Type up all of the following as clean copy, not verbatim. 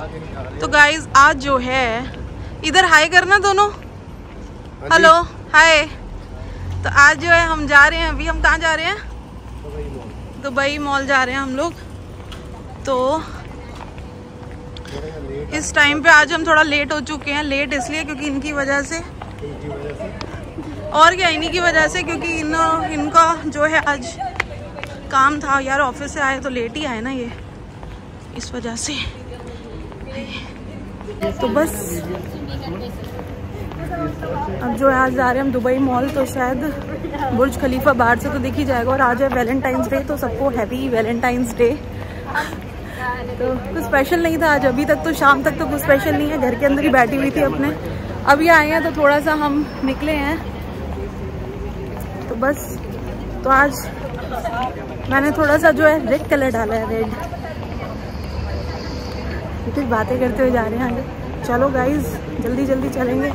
तो गाइज आज जो है, इधर हाय करना दोनों, हेलो हाय। तो आज जो है हम जा रहे हैं, अभी हम कहाँ जा रहे हैं? दुबई मॉल जा रहे हैं हम लोग। तो इस टाइम पे आज हम थोड़ा लेट हो चुके हैं। लेट इसलिए क्योंकि इनकी वजह से, और क्या इन्हीं की वजह से, क्योंकि इनका जो है आज काम था यार, ऑफिस से आए तो लेट ही आए ना ये, इस वजह से। तो बस अब जो है आज जा रहे हैं हम दुबई मॉल। तो शायद बुर्ज खलीफा बाहर से तो दिख ही जाएगा। और आज है वैलेंटाइंस डे, तो सबको हैप्पी वैलेंटाइंस डे। तो कुछ स्पेशल नहीं था आज, अभी तक तो शाम तक तो कुछ स्पेशल नहीं है। घर के अंदर ही बैठी हुई थी अपने, अभी आए हैं तो थोड़ा सा हम निकले हैं। तो बस तो आज मैंने थोड़ा सा जो है रेड कलर डाला है, रेड। कुछ बातें करते हुए जा रहे हैं आगे। चलो गाइज जल्दी जल्दी चलेंगे,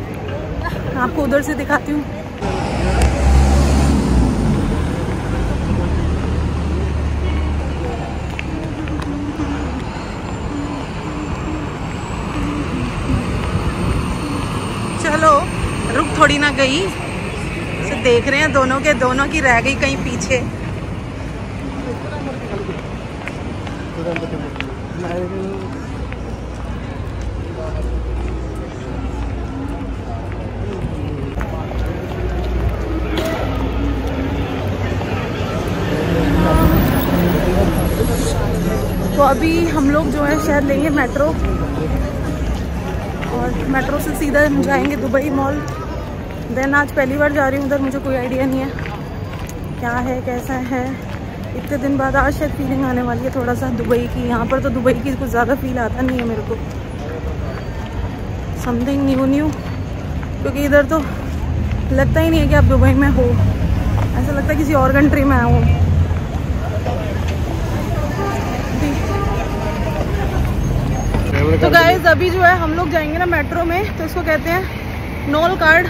आपको उधर से दिखाती हूँ। चलो रुक थोड़ी ना गई, तो देख रहे हैं दोनों की रह गई कहीं पीछे। तो अभी हम लोग जो है शायद लेंगे मेट्रो, और मेट्रो से सीधा हम जाएंगे दुबई मॉल। देन आज पहली बार जा रही हूँ उधर, मुझे कोई आइडिया नहीं है क्या है कैसा है। इतने दिन बाद आज शायद फीलिंग आने वाली है थोड़ा सा दुबई की। यहाँ पर तो दुबई की कुछ ज़्यादा फील आता नहीं है मेरे को, समथिंग न्यू, क्योंकि इधर तो लगता ही नहीं है कि आप दुबई में हो, ऐसा लगता है किसी और कंट्री में आया हूँ। तो गाइस अभी जो है हम लोग जाएंगे ना मेट्रो में, तो इसको कहते हैं नोल कार्ड।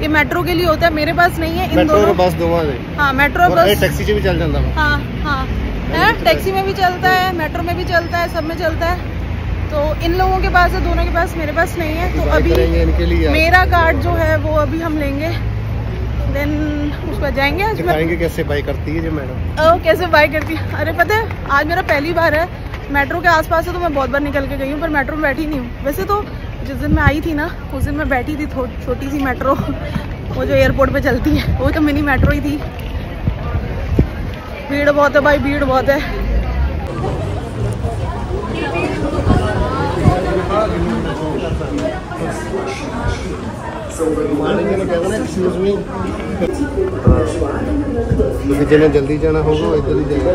ये मेट्रो के लिए होता है, मेरे पास नहीं है। इन दोनों बस दो। हाँ मेट्रो बस, टैक्सी से भी चल जाता है। हाँ है, टैक्सी में भी चलता है, मेट्रो में भी चलता है, सब में चलता है। तो इन लोगों के पास है, दोनों के पास, मेरे पास नहीं है। तो अभी मेरा कार्ड जो है वो अभी हम लेंगे, देन उस पर जाएंगे। आज कैसे बाई करती है जो मैडम? कैसे बाई करती है? अरे पता है आज मेरा पहली बार है मेट्रो के आसपास से। तो मैं बहुत बार निकल के गई हूँ, पर मेट्रो में बैठी नहीं हूँ। वैसे तो जिस दिन मैं आई थी ना, उस दिन मैं बैठी थी छोटी सी मेट्रो, वो जो एयरपोर्ट पे चलती है, वो तो मिनी मेट्रो ही थी। भीड़ बहुत है भाई, भीड़ बहुत है। जिन्हें जल्दी जाना होगा इधर ही जाएगा,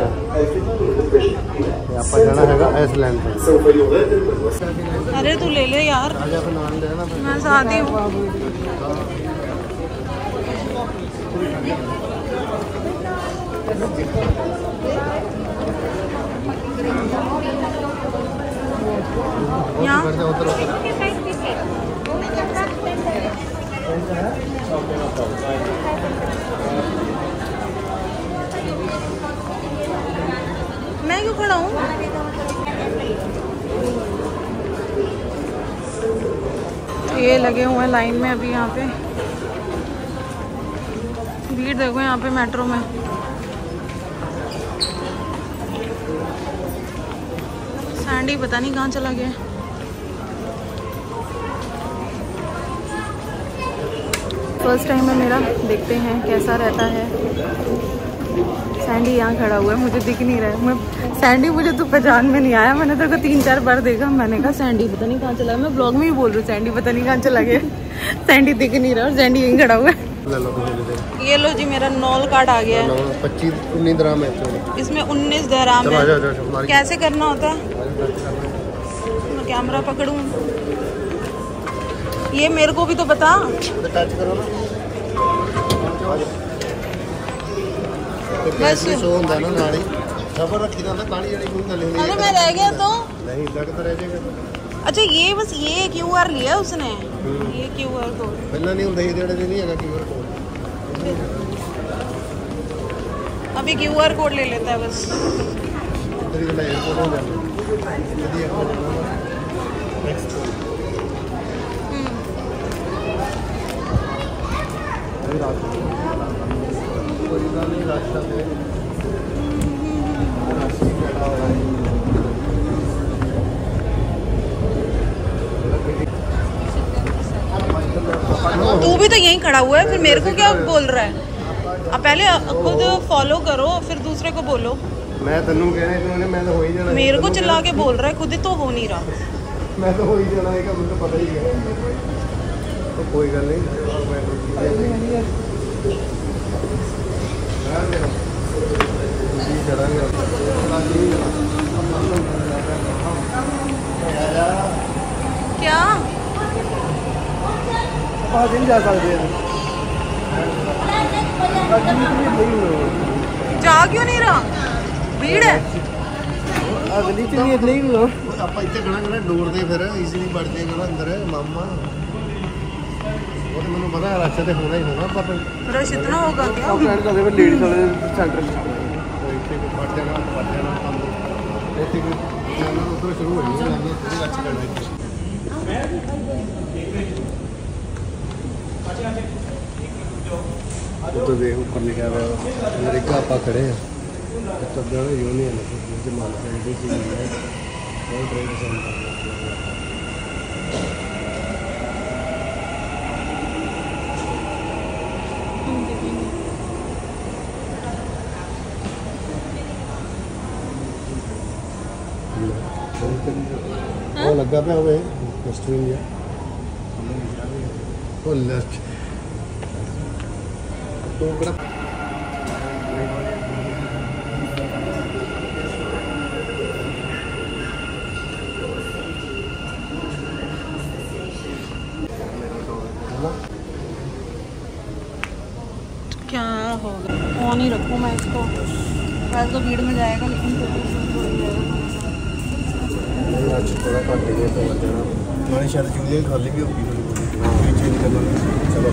आप जाना हैगा आइसलैंड पे। अरे तू ले ले यार, मैं साथ ही हूँ। मैं क्यों खड़ा हूँ? ये लगे हुए हैं लाइन में अभी। यहाँ पे भीड़ देखो यहाँ पे मेट्रो में। सैंडी पता नहीं कहाँ चला गया। फर्स्ट टाइम है मेरा, देखते हैं कैसा रहता है। सैंडी यहाँ खड़ा हुआ है, मुझे दिख नहीं रहा है। मैं सैंडी, मुझे तो पहचान में नहीं आया। मैंने तेरे को 3-4 बार देखा, मैंने कहा सैंडी पता नहीं कहाँ चला गया। मैं ब्लॉग में ही बोल रही हूँ सैंडी पता नहीं कहाँ चला गया। सैंडी दिख नहीं रहा, और सैंडी यहीं खड़ा हुआ है। ये लो जी, मेरा नॉल कार्ड आ गया है। 25-19 दिरहम है इसमें, 19 दिरहम है। कैसे करना होता है? मैं कैमरा पकड़ूं? ये मेरे को भी तो बता। टच करो ना, बस शो होता ना नाली खबर रखी था पानी जड़ी कोई गल नहीं। अरे मैं रह गया तो नहीं लगता रह जाएगा। अच्छा ये बस ये QR लिया उसने, ये QR कोड पहला नहीं ਹੁੰਦਾ ਇਹਦੇ ਜਿਹੜੇ नहीं ਹੈਗਾ QR कोड। अभी QR कोड ले लेता है बस। तू भी तो यहीं खड़ा हुआ है, फिर मेरे को क्या बोल रहा है? अब पहले खुद फॉलो करो फिर दूसरे को बोलो। मैं तन्नू कह रहा हूं मैं तो हो ही जाना। मेरे को चिल्ला के बोल रहा है, खुद ही तो हो नहीं रहा। मैं तो हो ही जाना है, मुझे तो पता ही है। तो कोई गल नहीं, क्या दिन जा सकते हैं। जा क्यों नहीं रहा? भीड़ है अगली चीज नहीं हो ਆਪਾਂ ਇੱਥੇ ਗਣਾ ਡੋਰਦੇ ਫਿਰ ਈਜ਼ੀਲੀ ਵੜਦੇ ਗਣਾ ਅੰਦਰ ਮਾਮਾ ਉਹ ਤੇ ਮੈਨੂੰ ਪਤਾ ਰਸਤੇ ਤੇ ਹੋਣਾ ਹੀ ਹੋਣਾ ਪਰ रश इतना होगा क्या? ਫਰੈਂਡ ਕਰਦੇ ਫਿਰ ਲੇਡੀਜ਼ ਵਾਲੇ ਸੈਂਟਰ ਵਿੱਚ ਇੱਥੇ ਕੋਈ ਪੜ ਜਾਣਾ ਕੰਮ ਇੱਥੇ ਕੋਈ ਜਾਣਾ ਉਧਰ ਸ਼ੁਰੂ ਹੋ ਜਾਣਾ ਥੋੜੀ ਅੱਛੀ ਕਰਨਾ तो देख ऊपर लिखा हुआ अमेरिका आप खड़े हैं तो यूनियन है ट्रेड सेंटर वो लगा पे हुए ऑस्ट्रेलिया वो लेफ्ट तो क्या होगा? ऑन ही रखूँ मैं इसको, वैसे तो भीड़ में जाएगा लेकिन थोड़ा कट गया तो मैंने शायद जूलियन खाली भी होगी चेंज करना। चलो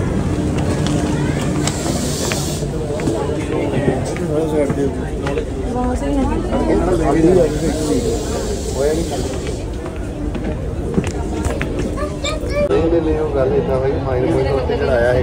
वहाँ से ही गल इतना भाई माइंड कोई उत्ते चढ़ाया है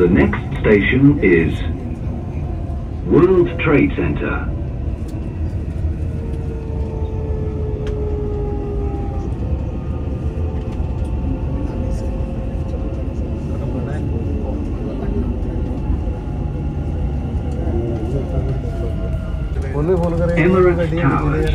The next station is World Trade Center. Emirates Towers.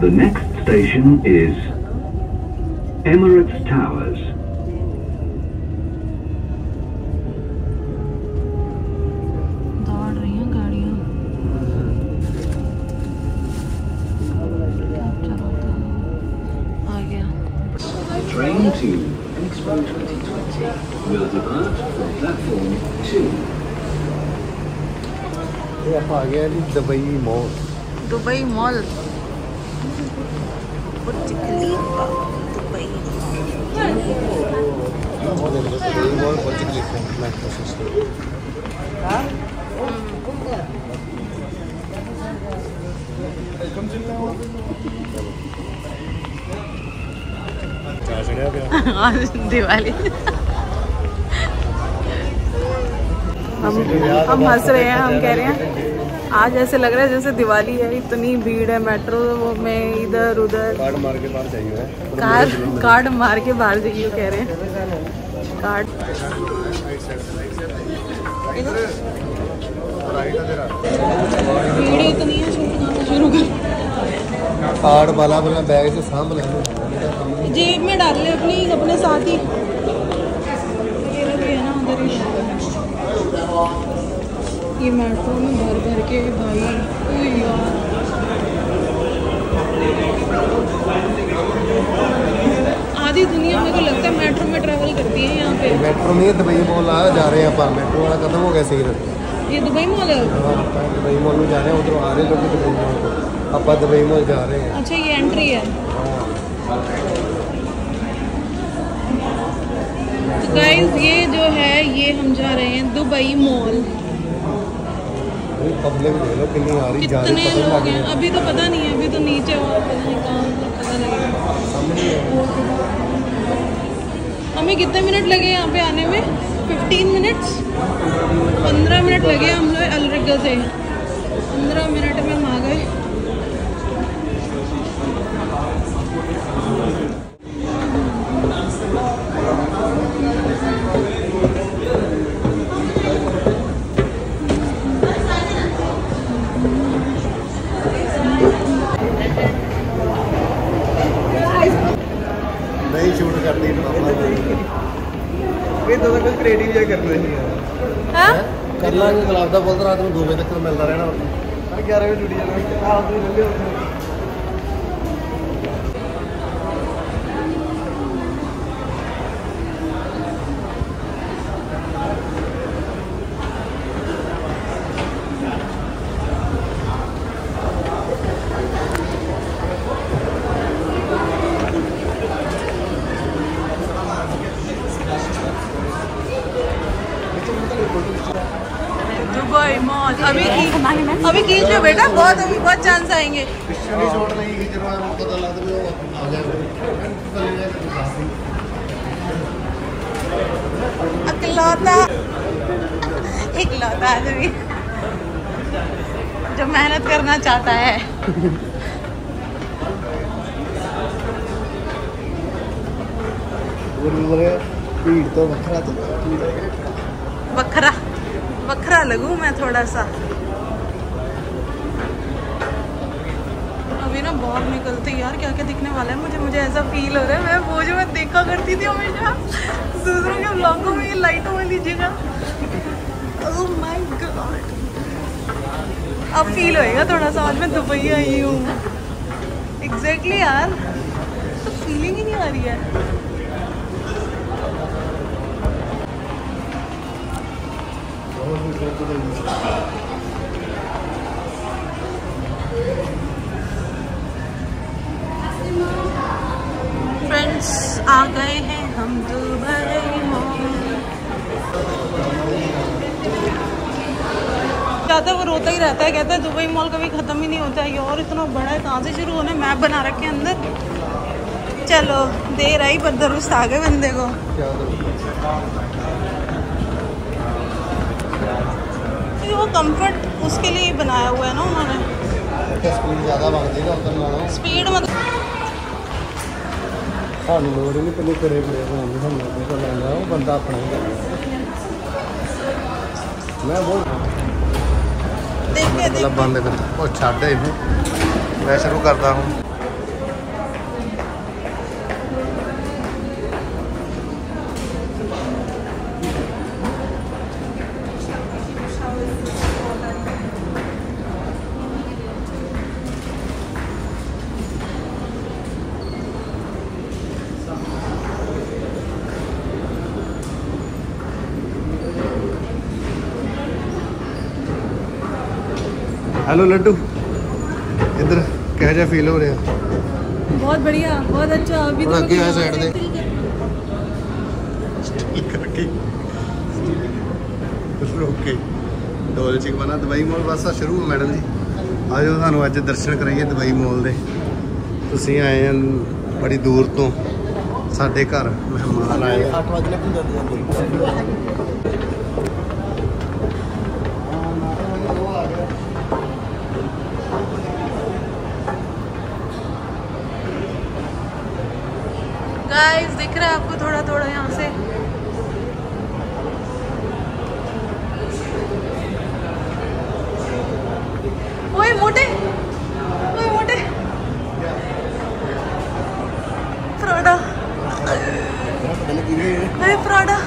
The next station is Emirates Towers. दौड़ रही हैं गाड़ियाँ। आ गया। Train to Expo 2020 will depart from platform 2. ये आप आ गया जी दुबई मॉल। दुबई मॉल, बुर्ज खलीफा, दुबई मॉल बुर्ज खलीफा मेट्रो सिस्टम। आज दिवाली हम हंस रहे हैं, हम कह रहे हैं आज ऐसे लग रहा है जैसे दिवाली है, इतनी भीड़ है मेट्रो में, इधर उधर कार्ड मार के बाहर जाइए, कार्ड मार के बाहर जाइए कह रहे हैं। कार्ड भीड़ इतनी है, शुरू कर। कार्ड वाला अपना बैग से सांभ ले, जेब में डाल ले अपने साथ ही। है ना उधर ही ये मेट्रो में भर भर के भाई यार। आधी दुनिया मेरे को लगता है मेट्रो में ट्रैवल करती है यहाँ पे। मेट्रो में दुबई मॉल आ जा रहे हैं अपन, मेट्रो वाला खत्म हो गया सही। ये दुबई मॉल है? दुबई मॉल में जा रहे हैं, उधर आ रहे हैं लोग दुबई मॉल को, अपन दुबई मॉल जा रहे हैं। अच्छा ये एंट्री है। तो गाइस ये जो है ये हम जा रहे हैं दुबई मॉल। पब्लिक देख लो कितनी आ रही जा रही, कितने लोग हैं अभी तो पता नहीं है, अभी तो नीचे और पता नहीं कहाँ पता लगेगा। हमें कितने मिनट लगे यहाँ पे आने में? 15 मिनट्स 15 मिनट लगे हम लोग अलरिगा से। 15 मिनट में हम आ गए। नहीं शूट करती ये तो कुछ क्रिएटिव या कर रहे हैं। हाँ कर लांगे गुलाब का बोलता रात में 2 बजे तक मिलता रहना। 11 बजे ड्यूटी जाना। दुबई मॉल अभी खींच लो बेटा, बहुत अभी बहुत चांस आएंगे। इकलौता आदमी जो मेहनत करना चाहता है। भीड़ तो बखरा लगूं मैं थोड़ा सा। अभी ना बाहर निकलते यार क्या क्या दिखने वाला है मुझे ऐसा फील हो रहा है। मैं वो जो मैं देखा करती थी हमेशा दूसरों के व्लॉगों में, ये लाइटों वाली जगह। ओह माय गॉड, अब फील होएगा थोड़ा सा। आज मैं दुबई आई हूँ एग्जैक्टली यार, तो फीलिंग ही नहीं आ रही है। फ्रेंड्स आ गए हैं हम दुबई मॉल। जाता है वो रोता ही रहता है, कहता है दुबई मॉल कभी ख़त्म ही नहीं होता है। और इतना बड़ा है, कहाँ से शुरू होने? मैप बना रखे अंदर। चलो देर आई पर दुरुस्त आ गए बंदे को। वो कंफर्ट उसके लिए ही बनाया हुआ है ना उन्होंने। स्पीड ज़्यादा मांगती है ना, स्पीड मतलब हाँ लोड़ ही नहीं पहले करे लेना वो बंदा अपना ही मैं वो मतलब बंद कर और छाड़ दे मैं शुरू करता हूँ। हेलो लड्डू, इधर क्या जा फील हो रहा है? बहुत बढ़िया, बहुत अच्छा। अभी तो आगे आ साइड दे ओके डोल चिक बना दुबई मॉल बस शुरू है मैडम जी। आज सानू अज दर्शन कराइए दुबई मॉल दे। तुसीं आए हैं बड़ी दूर तो, साडे घर मेहमान आए। 8 बजे गाइस दिख रहा है आपको थोड़ा थोड़ा यहाँ से। ओए मोटे, ओए मोटे प्राडा, ओए प्राडा।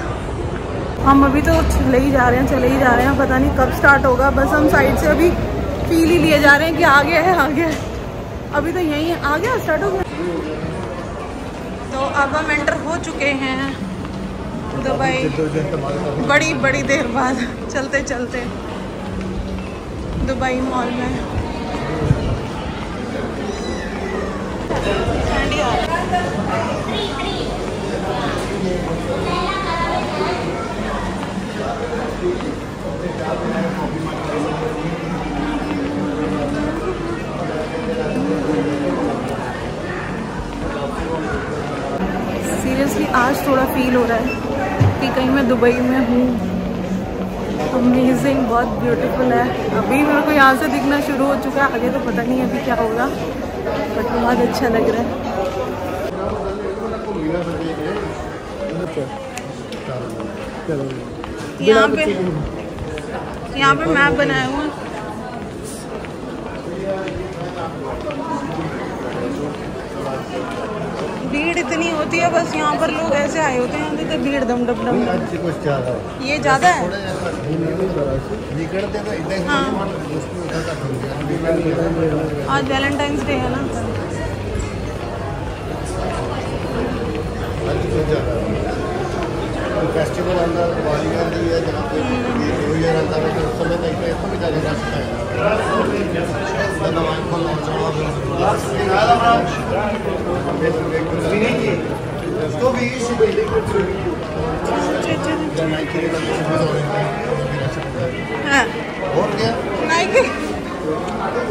हम अभी तो चले ही जा रहे हैं, पता नहीं कब स्टार्ट होगा। बस हम साइड से अभी फील ही लिए जा रहे हैं कि आ गया है। अभी तो यहीं आ गया, स्टार्ट हो गया। तो अब हम एंटर हो चुके हैं दुबई, बड़ी देर बाद चलते दुबई मॉल में। सीरियसली आज थोड़ा फील हो रहा है कि कहीं मैं दुबई में हूँ। अमेजिंग, बहुत ब्यूटीफुल है। अभी मेरे को यहाँ से दिखना शुरू हो चुका है, आगे तो पता नहीं अभी क्या होगा, बट बहुत अच्छा लग रहा है। यहाँ पे मैप बनाया हुआ है। भीड़ इतनी होती है, बस यहाँ पर लोग ऐसे आए होते हैं तो भीड़ दम डम डम। ये ज़्यादा है। हाँ, आज वैलेंटाइंस डे है ना। फेस्टिवल आंदा, दिवाली आंदी है, जहाँ पे न्यू ईयर आंदा है, तो उस समय तक इसको भी ज़्यादा रश है। और क्या नाइकी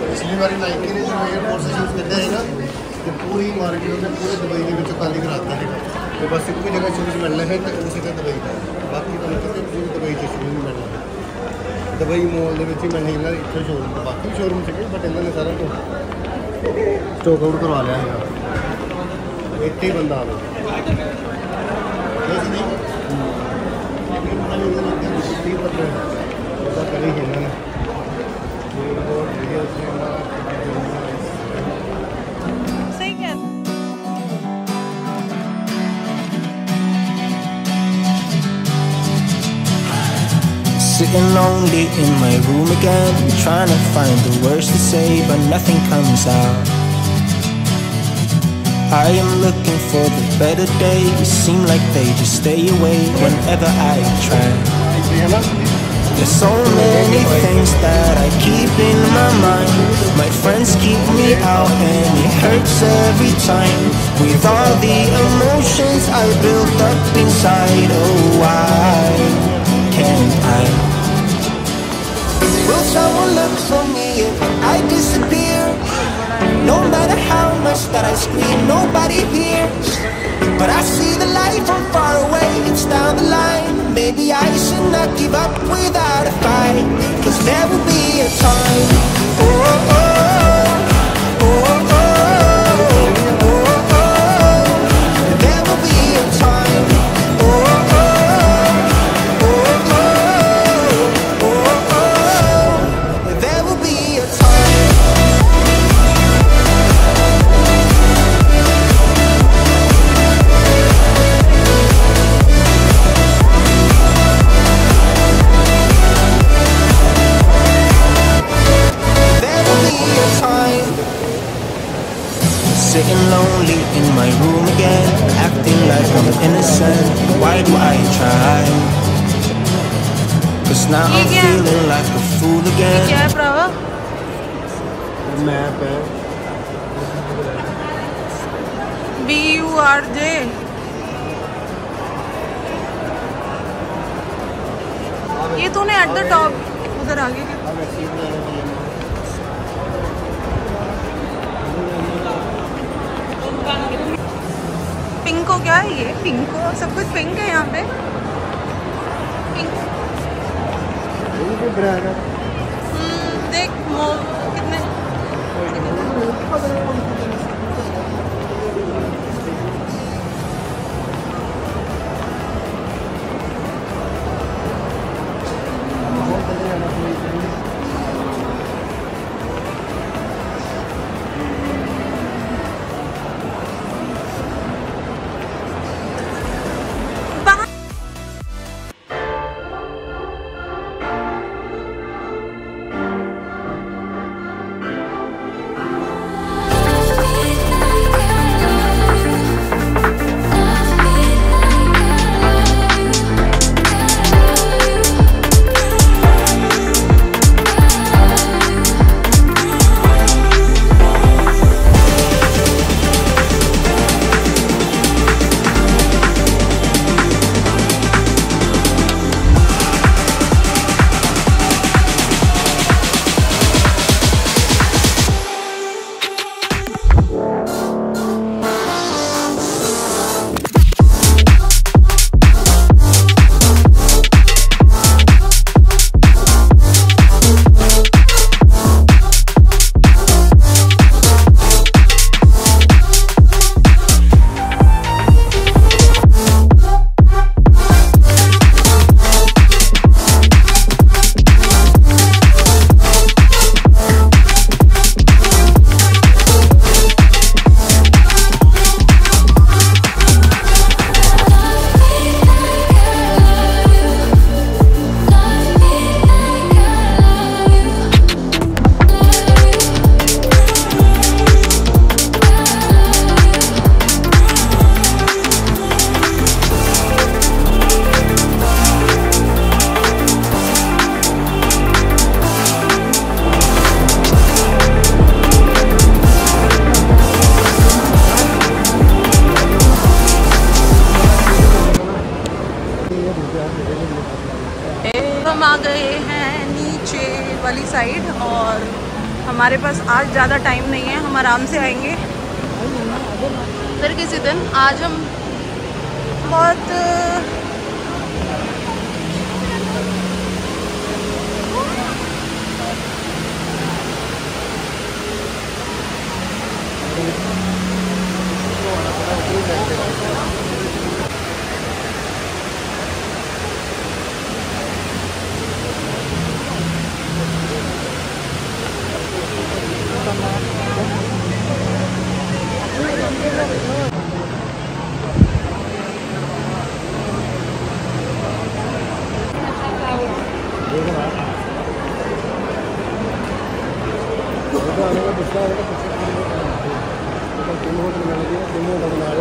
पिछली बार नाइकी ने जो एयरपोर्ट से शूज़ करते हैं ना, तो पूरी मार्केट में पूरे दुबई के ਵਿੱਚ खाली कराता है। तो बस एक ही जगह शूज़ मिलना है, तो उसी से दुबई का बाकी तो मतलब पूरी दुबई के शूज़ नहीं मिलना। दुबई मॉल ਦੇ ਵਿੱਚ ਹੀ ਮਿਲਣੇ ਇਹਨਾਂ ਦੇ ਇੱਥੇ ਸ਼ੋਰੂਮ ਤੇ, ਬਾਕੀ ਸ਼ੋਰੂਮ ਸੀਗੇ ਬਟ ਇਹਨਾਂ ਨੇ ਸਾਰਾ ਸਟਾਕ ਆਊਟ ਕਰਵਾ ਲਿਆ ਹੈਗਾ। ਇੱਥੇ ਹੀ ਬੰਦਾ ਆਵੇ ਨਹੀਂ ਉਹਦਾ ਕਰੀ ਇਹਨਾਂ ਨੇ सही क्या। Sitting lonely in my room again, trying to find the words to say, but nothing comes out. I am looking for the better days, seem like they just stay away whenever I try. There's so many things that I keep in my mind. My friends keep me out and it hurts every time. With all the emotions I built up inside, oh why can't I? Will someone look for me if I disappear? No matter how much that I scream, nobody hears. But I see the light from far away, it's down the line. Maybe I should not give up without a fight, 'cause there will be a time. Oh, oh, oh, oh, oh, oh, oh. There will be a time. Oh, oh, oh, oh, oh, oh. There will be a time. Sitting lonely in my room again, acting like I'm innocent. Why do I try? 'Cause now I'm feeling like a fool again. क्या है प्रावा? Map है BURJ। ये तूने at the top उधर आगे के पिंको, क्या है ये? पिंको, सब कुछ पिंक है यहाँ पे। पिंक देख कितने हम आ गए हैं नीचे वाली साइड और हमारे पास आज ज़्यादा टाइम नहीं है, हम आराम से आएंगे फिर किसी दिन। आज हम बहुत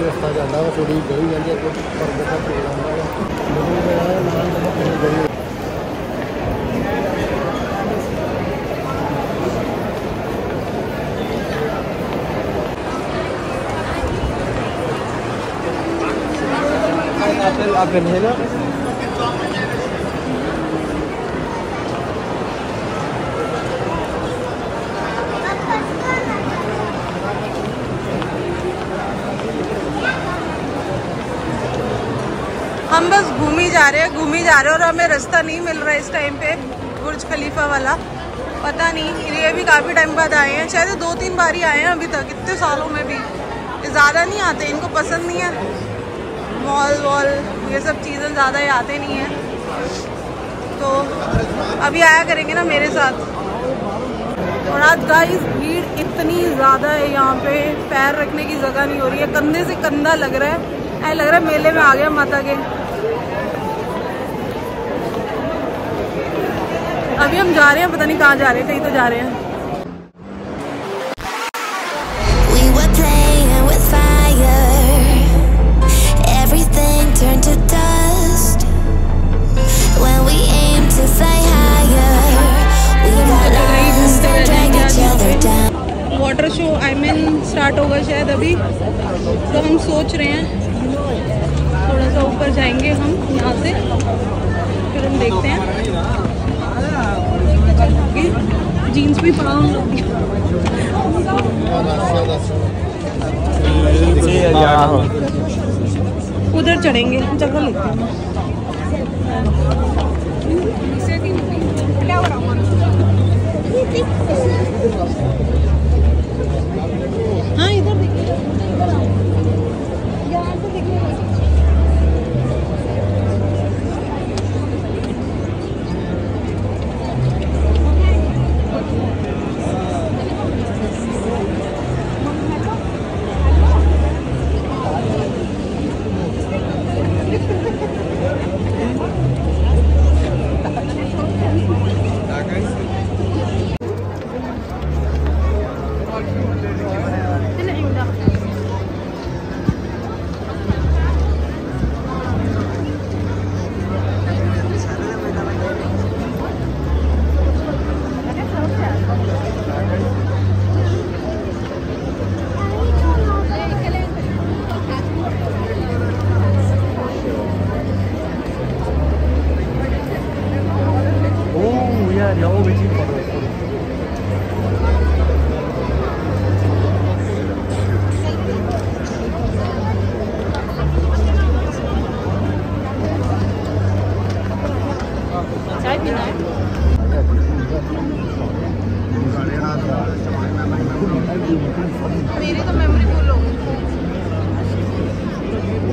रस्ता जाता है थोड़ी गली जाती है आपन है ना। हम बस घूम ही जा रहे हैं और हमें रास्ता नहीं मिल रहा है इस टाइम पे बुर्ज खलीफा वाला। पता नहीं, ये भी काफ़ी टाइम बाद आए हैं, शायद 2-3 बार ही आए हैं अभी तक, इतने सालों में भी। ज़्यादा नहीं आते, इनको पसंद नहीं है मॉल वॉल ये सब चीज़ें, ज़्यादा ही आते नहीं हैं। तो अभी आया करेंगे ना मेरे साथ। और आज गाइस भीड़ इतनी ज़्यादा है यहाँ पे, पैर रखने की जगह नहीं हो रही है, कंधे से कंधा लग रहा है, ऐसा लग रहा है मेले में आ गया माता के। अभी हम जा रहे हैं, पता नहीं कहाँ जा रहे हैं, कहीं तो जा रहे हैं। वाटर शो स्टार्ट होगा शायद अभी, तो हम सोच रहे हैं थोड़ा सा ऊपर जाएंगे हम यहाँ से, फिर हम देखते हैं। जीन्स भी पाओ उधर चढ़ेंगे, जगह लेते हैं। हाँ इधर देखिए, यहाँ से देखिए। मेरी तो मेमोरी फुल हो गई।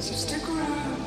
So stick around.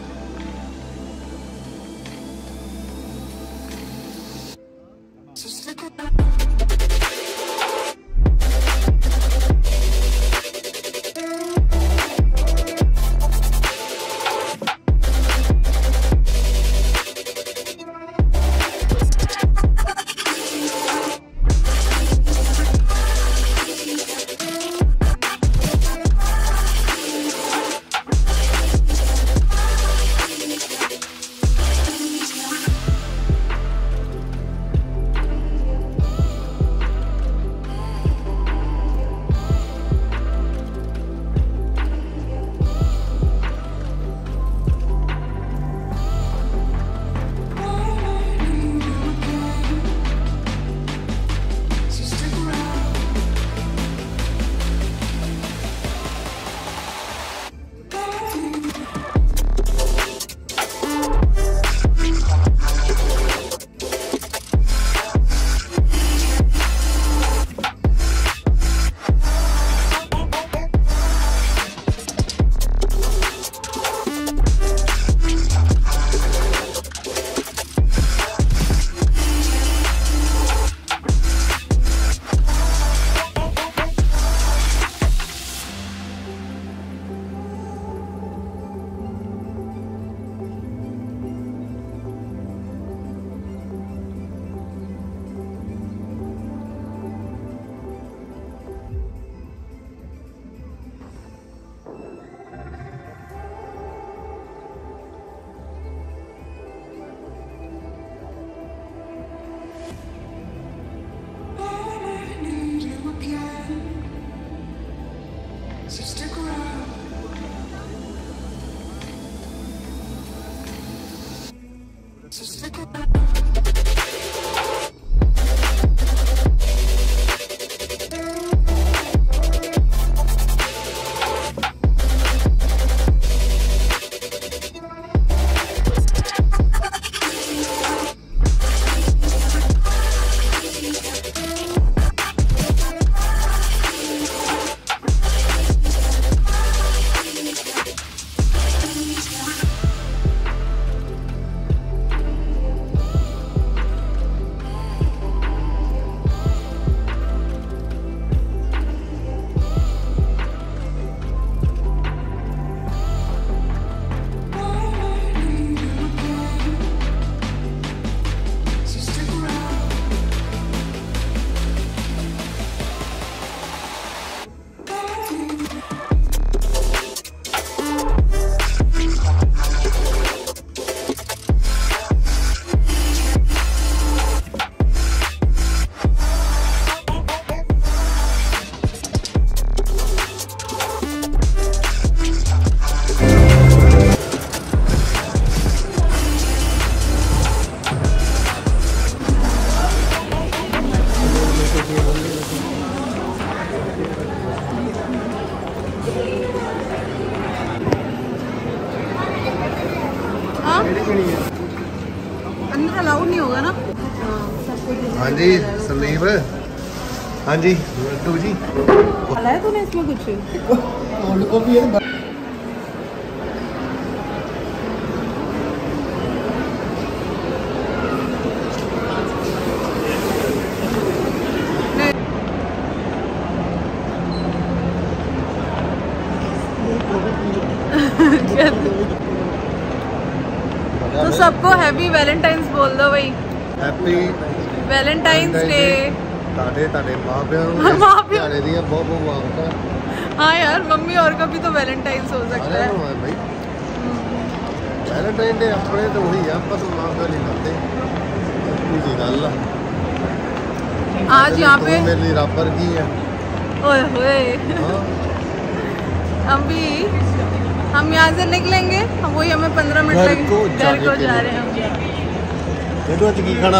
पीनी है। अंदर अलाउड नहीं होगा ना? हाँ जी संदीप, हाँ जी लड्डू जी, डाला है तूने इसमें कुछ? तो सबको हैप्पी वैलेंटाइंस बोल दो भाई। Happy Valentine's day. ताड़े माँ प्यार दिया बहुत बहुत मुबारक। हाँ यार, मम्मी और का भी तो वैलेंटाइंस हो सकता है भाई। वैलेंटाइन डे अपने तो वही है, बस माँ प्यार नहीं करते गल। आज यहाँ पे मेरी रबर की है। ओए होए। अभी हम यहाँ से निकलेंगे, हम वही हमें 15 मिनट लगेंगे। घर को जा रहे हैं हम। खाना